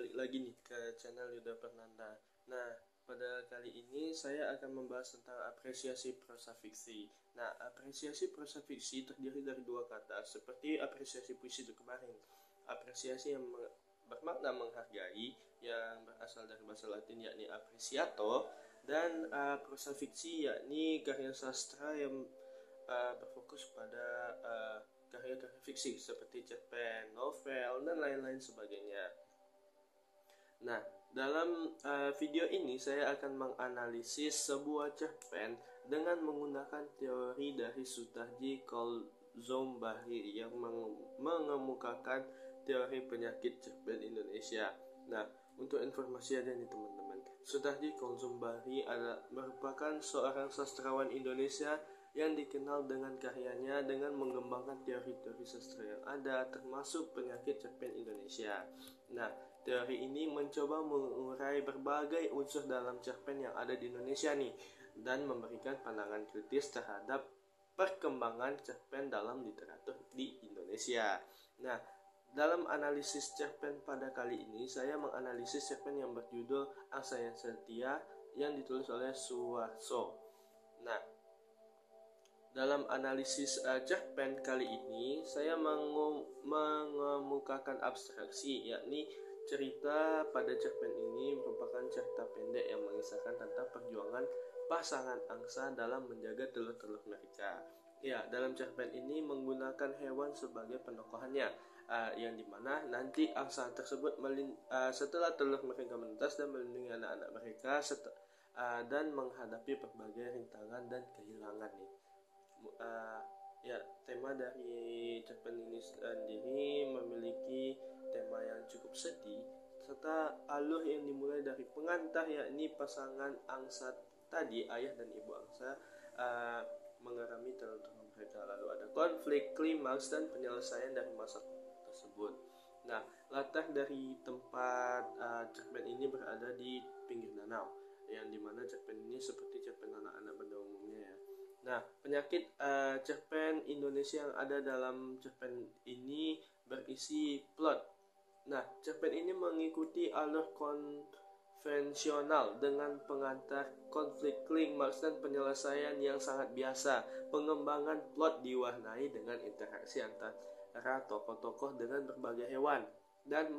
balik lagi nih ke channel Yuda Pernanda. Nah, pada kali ini saya akan membahas tentang apresiasi prosa fiksi. Nah, apresiasi prosa fiksi terdiri dari dua kata, seperti apresiasi puisi itu kemarin. Apresiasi yang bermakna menghargai, yang berasal dari bahasa Latin yakni appreciato, dan prosa fiksi yakni karya sastra yang berfokus pada karya-karya fiksi seperti cerpen, novel, dan lain-lain sebagainya. Nah, dalam video ini saya akan menganalisis sebuah cerpen dengan menggunakan teori dari Sutaji Kolzombari yang mengemukakan teori penyakit cerpen Indonesia. Nah, untuk informasi aja nih teman-teman, Sutaji Kolzombari merupakan seorang sastrawan Indonesia yang dikenal dengan karyanya dengan mengembangkan teori-teori sastra yang ada, termasuk penyakit cerpen Indonesia. Nah, teori ini mencoba mengurai berbagai unsur dalam cerpen yang ada di Indonesia nih, dan memberikan pandangan kritis terhadap perkembangan cerpen dalam literatur di Indonesia. Nah, dalam analisis cerpen pada kali ini, saya menganalisis cerpen yang berjudul Angsa yang Setia yang ditulis oleh Suwarso. Nah, dalam analisis cerpen kali ini, saya mengemukakan abstraksi, yakni cerita pada cerpen ini merupakan cerita pendek yang mengisahkan tentang perjuangan pasangan angsa dalam menjaga telur-telur mereka. Ya, dalam cerpen ini menggunakan hewan sebagai penokohannya, yang dimana nanti angsa tersebut setelah telur mereka menetas dan melindungi anak-anak mereka dan menghadapi berbagai rintangan dan kehilangan nih. Tema dari cerpen ini sendiri memiliki tema yang cukup sedih serta alur yang dimulai dari pengantar, yakni pasangan angsa tadi, ayah dan ibu angsa, mengerami telur-telur mereka. Lalu ada konflik, klimaks, dan penyelesaian dari masalah tersebut. Nah, latar dari tempat cerpen ini berada di pinggir danau, yang dimana cerpen ini seperti cerpen anak-anak pada umumnya ya. Nah, penyakit cerpen Indonesia yang ada dalam cerpen ini berisi plot. Nah, cerpen ini mengikuti alur konvensional dengan pengantar, konflik, klimaks, dan penyelesaian yang sangat biasa. Pengembangan plot diwarnai dengan interaksi antara tokoh-tokoh dengan berbagai hewan dan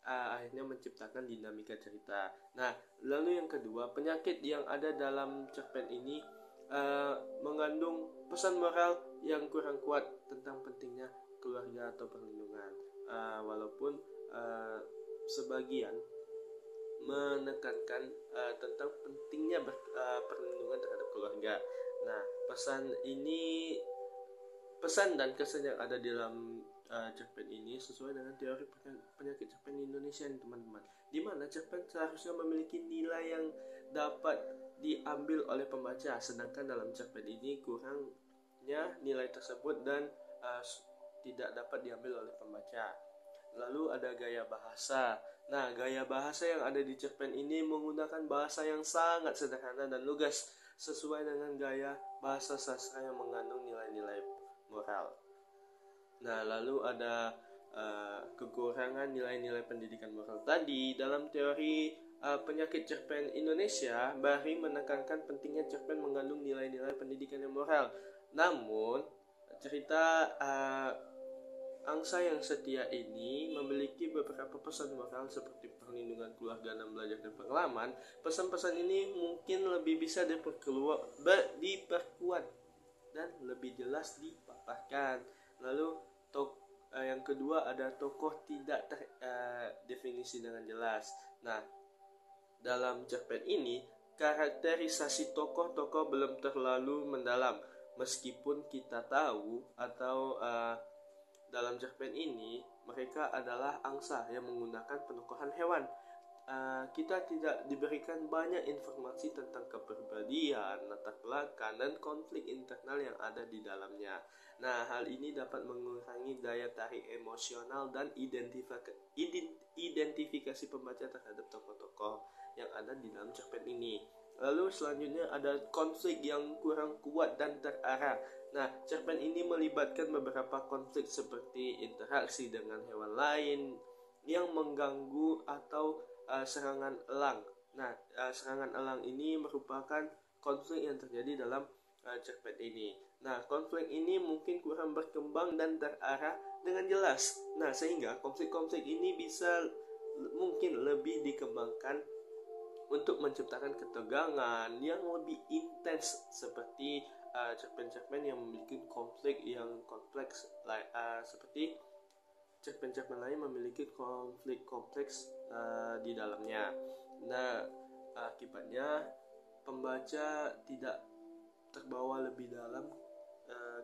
akhirnya menciptakan dinamika cerita. Nah, lalu yang kedua, penyakit yang ada dalam cerpen ini mengandung pesan moral yang kurang kuat tentang pentingnya keluarga atau perlindungan, walaupun sebagian menekankan tentang pentingnya perlindungan terhadap keluarga. Nah, pesan dan kesan yang ada di dalam cerpen ini sesuai dengan teori penyakit cerpen Indonesia nih teman-teman, di mana cerpen seharusnya memiliki nilai yang dapat diambil oleh pembaca, sedangkan dalam cerpen ini kurangnya nilai tersebut dan tidak dapat diambil oleh pembaca. Lalu ada gaya bahasa. Nah, gaya bahasa yang ada di cerpen ini menggunakan bahasa yang sangat sederhana dan lugas, sesuai dengan gaya bahasa sastra yang mengandung nilai-nilai moral. Nah, lalu ada kekurangan nilai-nilai pendidikan moral tadi. Dalam teori penyakit cerpen Indonesia, Bahri menekankan pentingnya cerpen mengandung nilai-nilai pendidikan yang moral. Namun, cerita Angsa yang Setia ini memiliki beberapa pesan moral seperti perlindungan keluarga dan belajar dan pengalaman. Pesan-pesan ini mungkin lebih bisa diperkuat dan lebih jelas dipaparkan. Lalu yang kedua ada tokoh tidak terdefinisi dengan jelas. Nah, dalam cerpen ini karakterisasi tokoh-tokoh belum terlalu mendalam, meskipun kita tahu atau dalam cerpen ini mereka adalah angsa yang menggunakan penokohan hewan. Kita tidak diberikan banyak informasi tentang kepribadian, latar belakang, dan konflik internal yang ada di dalamnya. Nah, hal ini dapat mengurangi daya tarik emosional dan identifikasi pembaca terhadap tokoh-tokoh yang ada di dalam cerpen ini. Lalu selanjutnya ada konflik yang kurang kuat dan terarah. Nah, cerpen ini melibatkan beberapa konflik seperti interaksi dengan hewan lain, yang mengganggu atau serangan elang. Nah, serangan elang ini merupakan konflik yang terjadi dalam cerpen ini. Nah, konflik ini mungkin kurang berkembang dan terarah dengan jelas. Nah, sehingga konflik-konflik ini bisa mungkin lebih dikembangkan untuk menciptakan ketegangan yang lebih intens, seperti cerpen-cerpen yang memiliki konflik yang kompleks, seperti cerpen-cerpen lain memiliki konflik kompleks di dalamnya. Nah, akibatnya pembaca tidak terbawa lebih dalam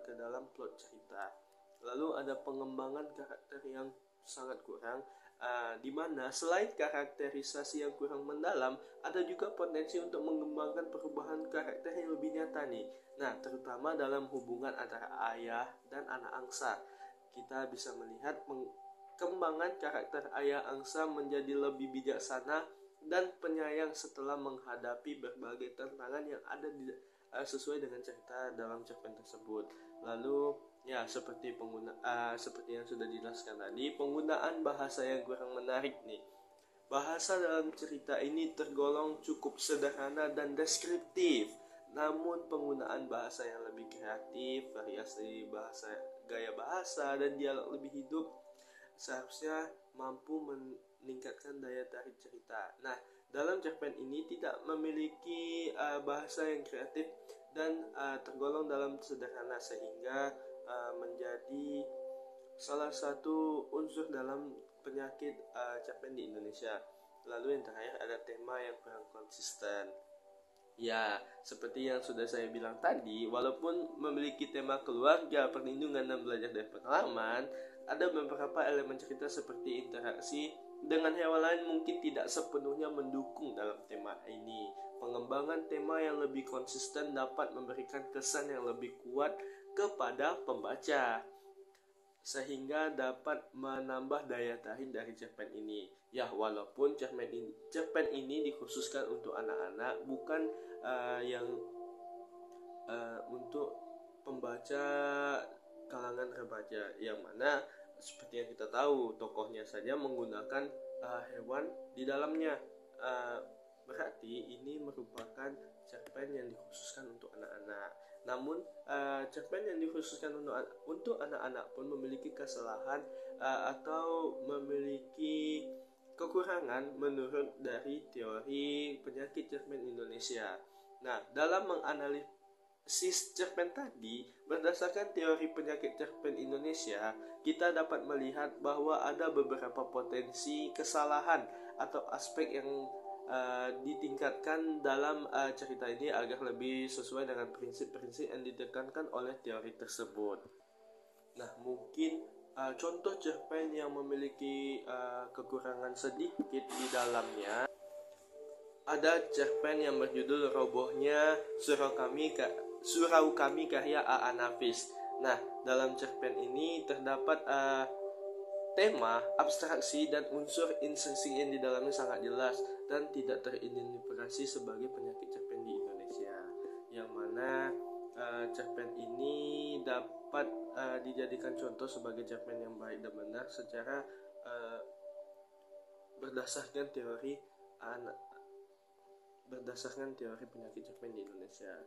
ke dalam plot cerita. Lalu ada pengembangan karakter yang sangat kurang, di mana selain karakterisasi yang kurang mendalam, ada juga potensi untuk mengembangkan perubahan karakter yang lebih nyata nih. Nah, terutama dalam hubungan antara ayah dan anak angsa. Kita bisa melihat pengembangan karakter ayah angsa menjadi lebih bijaksana dan penyayang setelah menghadapi berbagai tantangan yang ada sesuai dengan cerita dalam cerpen tersebut. Lalu ya seperti yang sudah dijelaskan tadi, penggunaan bahasa yang kurang menarik nih. Bahasa dalam cerita ini tergolong cukup sederhana dan deskriptif, namun penggunaan bahasa yang lebih kreatif, variasi bahasa, gaya bahasa, dan dialog lebih hidup seharusnya mampu meningkatkan daya tarik cerita. Nah, dalam cerpen ini tidak memiliki bahasa yang kreatif dan tergolong dalam sederhana, sehingga menjadi salah satu unsur dalam penyakit cerpen di Indonesia. Lalu yang terakhir ada tema yang kurang konsisten. Ya, seperti yang sudah saya bilang tadi, walaupun memiliki tema keluarga, perlindungan, dan belajar dari pengalaman, ada beberapa elemen cerita seperti interaksi dengan hewan lain mungkin tidak sepenuhnya mendukung dalam tema ini. Pengembangan tema yang lebih konsisten dapat memberikan kesan yang lebih kuat kepada pembaca, sehingga dapat menambah daya tarik dari cerpen ini. Ya, walaupun cerpen ini dikhususkan untuk anak-anak, bukan yang untuk pembaca kalangan remaja, yang mana seperti yang kita tahu tokohnya saja menggunakan hewan di dalamnya. Berarti ini merupakan cerpen yang dikhususkan untuk anak-anak. Namun cerpen yang dikhususkan untuk anak-anak pun memiliki kesalahan atau memiliki kekurangan menurut dari teori penyakit cerpen Indonesia. Nah, dalam menganalisis cerpen tadi, berdasarkan teori penyakit cerpen Indonesia, kita dapat melihat bahwa ada beberapa potensi kesalahan atau aspek yang ditingkatkan dalam cerita ini agar lebih sesuai dengan prinsip-prinsip yang ditekankan oleh teori tersebut. Nah, mungkin contoh cerpen yang memiliki kekurangan sedikit di dalamnya, ada cerpen yang berjudul Robohnya Surau Kami karya A.A. Nafis. Nah, dalam cerpen ini terdapat tema, abstraksi, dan unsur insersi yang di dalamnya sangat jelas dan tidak teridentifikasi sebagai penyakit cerpen di Indonesia, yang mana cerpen ini dapat dijadikan contoh sebagai cerpen yang baik dan benar secara berdasarkan teori penyakit cerpen di Indonesia.